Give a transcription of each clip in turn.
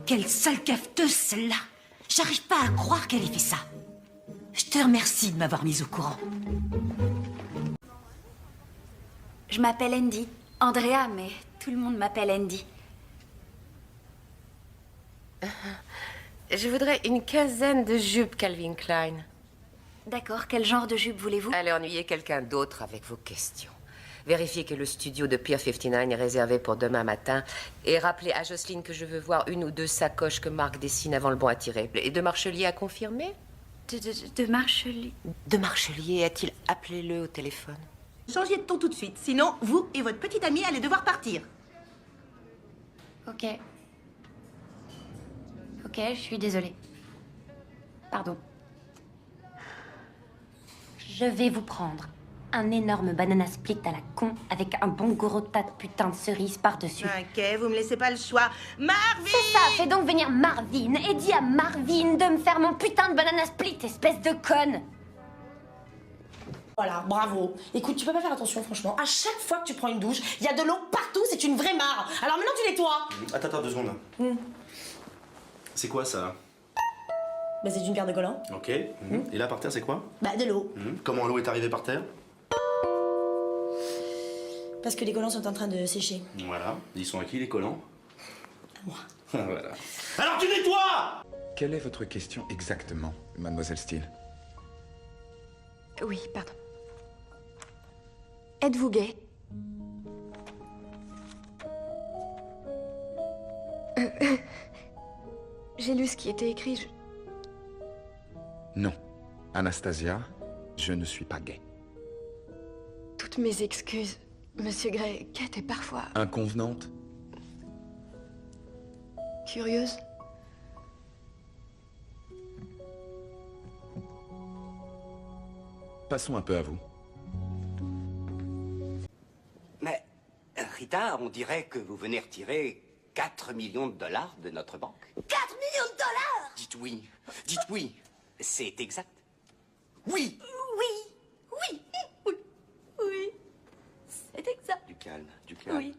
Quelle sale cafeteuse, celle-là! J'arrive pas à croire qu'elle ait fait ça. Je te remercie de m'avoir mise au courant. Je m'appelle Andy. Andrea, mais tout le monde m'appelle Andy. Je voudrais une quinzaine de jupes Calvin Klein. D'accord, quel genre de jupe voulez-vous? Allez ennuyer quelqu'un d'autre avec vos questions. Vérifiez que le studio de Pier 59 est réservé pour demain matin. Et rappelez à Jocelyne que je veux voir une ou deux sacoches que Marc dessine avant le bon à tirer. Et de Marchelier à confirmer? De Marchelier. De Marchelier, a-t-il appelé-le au téléphone? Changez de ton tout de suite, sinon vous et votre petite amie allez devoir partir. Ok. Ok, je suis désolée. Pardon. Je vais vous prendre un énorme banana split à la con avec un bon gros tas de putain de cerises par-dessus. Ok, vous me laissez pas le choix. Marvin! C'est ça, fais donc venir Marvin et dis à Marvin de me faire mon putain de banana split, espèce de conne. Voilà, bravo. Écoute, tu peux pas faire attention, franchement. À chaque fois que tu prends une douche, il y a de l'eau partout, c'est une vraie mare. Alors maintenant, tu nettoies. Attends, 2 secondes. C'est quoi ça? Bah, c'est une paire de collants. Ok. Et là, par terre, c'est quoi? Bah, de l'eau. Comment l'eau est arrivée par terre? Parce que les collants sont en train de sécher. Voilà. Ils sont à qui, les collants? À moi. Voilà. Alors tu nettoies! Quelle est votre question exactement, mademoiselle Steele? Oui, pardon. Êtes-vous gay? J'ai lu ce qui était écrit. Non. Anastasia, je ne suis pas gay. Toutes mes excuses, Monsieur Gray. Kate est parfois Inconvenante? curieuse. Passons un peu à vous. Mais, Rita, on dirait que vous venez retirer 4 millions de dollars de notre banque. 4 millions de dollars! Dites oui. Dites oui. C'est exact. Oui. Oui. C'est exact. Du calme, du calme. Oui.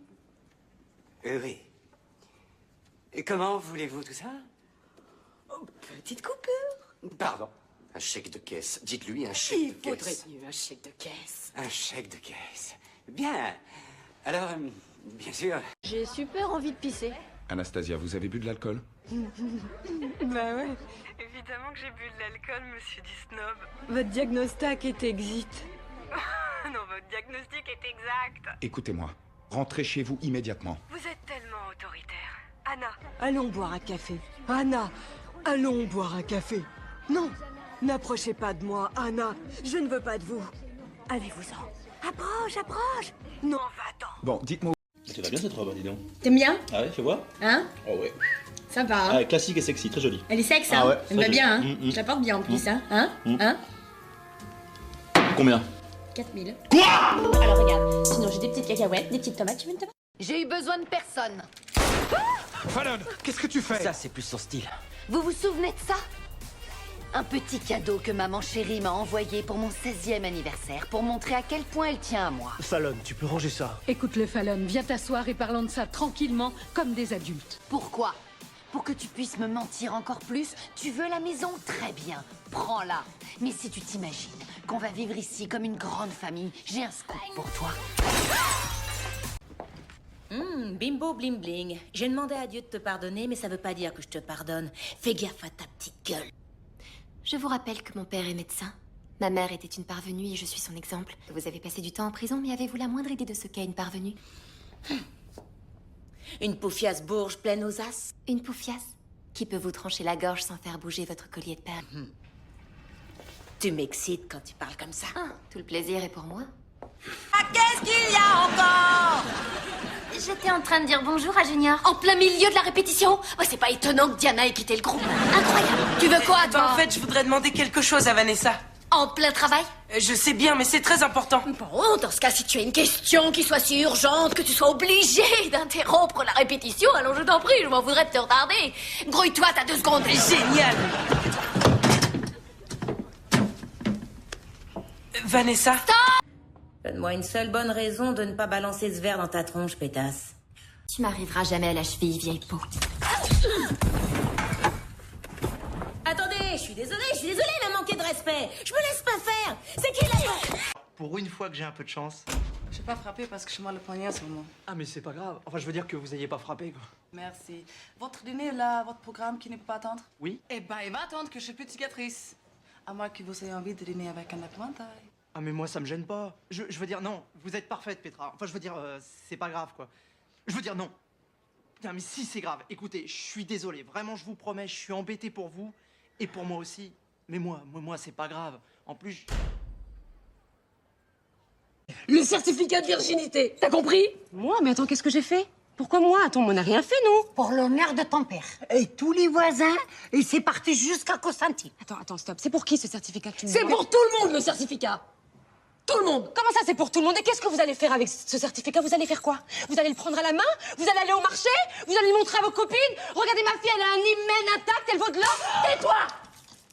Oui. Et comment voulez-vous tout ça? Petite coupure. Pardon. Un chèque de caisse. Dites-lui un chèque Il de caisse. faudrait mieux un chèque de caisse. Un chèque de caisse. Bien. Alors, bien sûr. J'ai super envie de pisser. Anastasia, vous avez bu de l'alcool? Bah ouais. Évidemment que j'ai bu de l'alcool, monsieur Disnob. Votre diagnostic est exit. Non, votre diagnostic est exact. Écoutez-moi, rentrez chez vous immédiatement. Vous êtes tellement autoritaire. Anna, Allons boire un café. Anna, allons boire un café. Non, n'approchez pas de moi, Anna. Je ne veux pas de vous. Allez-vous-en. Approche. Non. va-t'en. Bon, dites-moi... Tu vas bien cette robe, dis donc. T'aimes bien? Ah ouais, fais voir. Hein? Oh ouais. Ça va, hein? Ah, classique et sexy, très joli. Elle est sexe, Ah hein? ouais, Elle me va très bien, joli. hein? Je la porte bien en plus, hein? Hein? Combien? 4000. Quoi? Alors regarde, sinon j'ai des petites cacahuètes, des petites tomates, tu veux une tomate? J'ai eu besoin de personne. Fallon, qu'est-ce que tu fais? Ça, c'est plus son style. Vous vous souvenez de ça? Un petit cadeau que maman chérie m'a envoyé pour mon 16e anniversaire, pour montrer à quel point elle tient à moi. Fallon, tu peux ranger ça. Écoute-le, Fallon, viens t'asseoir et parlons de ça tranquillement, comme des adultes. Pourquoi? Pour que tu puisses me mentir encore plus? Tu veux la maison? Très bien, prends-la. Mais si tu t'imagines qu'on va vivre ici comme une grande famille, j'ai un scoop pour toi. Bimbo bling bling. J'ai demandé à Dieu de te pardonner, mais ça veut pas dire que je te pardonne. Fais gaffe à ta petite gueule. Je vous rappelle que mon père est médecin. Ma mère était une parvenue et je suis son exemple. Vous avez passé du temps en prison, mais avez-vous la moindre idée de ce qu'est une parvenue? Une poufiasse bourge pleine aux as. Une poufiasse qui peut vous trancher la gorge sans faire bouger votre collier de perles. Tu m'excites quand tu parles comme ça. Ah, tout le plaisir est pour moi. Ah, qu'est-ce qu'il y a encore? J'étais en train de dire bonjour à Junior. En plein milieu de la répétition. Oh, c'est pas étonnant que Diana ait quitté le groupe. Incroyable. Tu veux quoi, toi? En fait, je voudrais demander quelque chose à Vanessa. En plein travail? Je sais bien, mais c'est très important. Bon, dans ce cas, si tu as une question qui soit si urgente que tu sois obligé d'interrompre la répétition, allons, je t'en prie, je m'en voudrais de te retarder. Grouille-toi, t'as 2 secondes. Génial. Vanessa? Donne-moi une seule bonne raison de ne pas balancer ce verre dans ta tronche, pétasse. Tu m'arriveras jamais à la cheville, vieille peau. je suis désolée, il m'a manqué de respect. Je me laisse pas faire. C'est qui là? Pour une fois que j'ai un peu de chance. Je vais pas frapper parce que je mal le poignet en ce moment. Ah, mais c'est pas grave. Enfin, je veux dire que vous ayez pas frappé, quoi. Merci. Votre dîner là, votre programme qui ne peut pas attendre? Oui. Eh ben, il va attendre que je suis plus de cicatrices. À moins que vous ayez envie de dîner avec un épouvantail. Ah, mais moi, ça me gêne pas. Je veux dire, non, vous êtes parfaite, Petra. Enfin, je veux dire, c'est pas grave, quoi. Je veux dire, non. Putain, mais si, c'est grave. Écoutez, je suis désolé. Vraiment, je vous promets, je suis embêté pour vous. Et pour moi aussi. Mais moi, c'est pas grave. En plus... Le certificat de virginité, t'as compris? Moi, mais attends, qu'est-ce que j'ai fait? Pourquoi moi? Attends, on n'a rien fait, nous. Pour l'honneur de ton père. Et tous les voisins, et c'est parti jusqu'à Constantine. Attends, stop. C'est pour qui ce certificat que tu me donnes? C'est pour tout le monde, le certificat. Tout le monde. Comment ça, c'est pour tout le monde? Et qu'est-ce que vous allez faire avec ce certificat? Vous allez faire quoi? Vous allez le prendre à la main? Vous allez aller au marché? Vous allez le montrer à vos copines? Regardez ma fille, elle a un hymen intact, elle vaut de l'or. Tais-toi!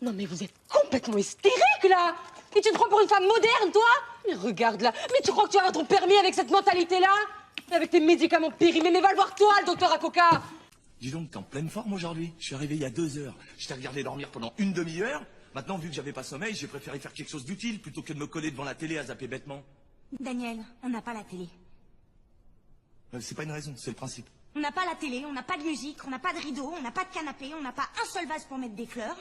Non mais vous êtes complètement hystérique, là. Et tu te prends pour une femme moderne, toi? Mais regarde là. Mais tu crois que tu vas avoir ton permis avec cette mentalité-là? Avec tes médicaments périmés? Mais va le voir toi, le docteur à coca. Dis donc, t'es en pleine forme aujourd'hui. Je suis arrivé il y a 2 heures. Je t'ai regardé dormir pendant une demi-heure. Maintenant, vu que j'avais pas sommeil, j'ai préféré faire quelque chose d'utile plutôt que de me coller devant la télé à zapper bêtement. Daniel, on n'a pas la télé. C'est pas une raison, c'est le principe. On n'a pas la télé, on n'a pas de musique, on n'a pas de rideau, on n'a pas de canapé, on n'a pas un seul vase pour mettre des fleurs.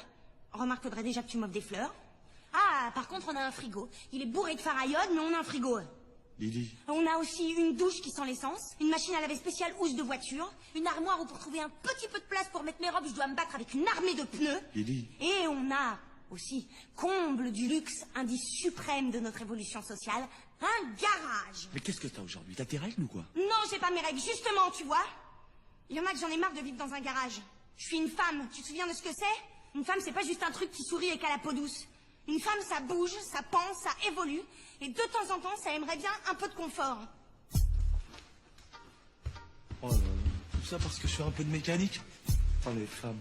Remarque, faudrait déjà que tu m'offres des fleurs. Ah, par contre, on a un frigo. Il est bourré de faraillode, mais on a un frigo. Lily. On a aussi une douche qui sent l'essence, une machine à laver spéciale housse de voiture, une armoire où pour trouver un petit peu de place pour mettre mes robes, je dois me battre avec une armée de pneus. Lily. Et on a aussi, comble du luxe, indice suprême de notre évolution sociale, un garage. Mais qu'est-ce que t'as aujourd'hui? T'as tes règles ou quoi? Non, j'ai pas mes règles, justement, tu vois. Il y en a que j'en ai marre de vivre dans un garage. Je suis une femme, tu te souviens de ce que c'est? Une femme, c'est pas juste un truc qui sourit et qui a la peau douce. Une femme, ça bouge, ça pense, ça évolue. Et de temps en temps, ça aimerait bien un peu de confort. Oh là là, tout ça parce que je fais un peu de mécanique? Oh les femmes.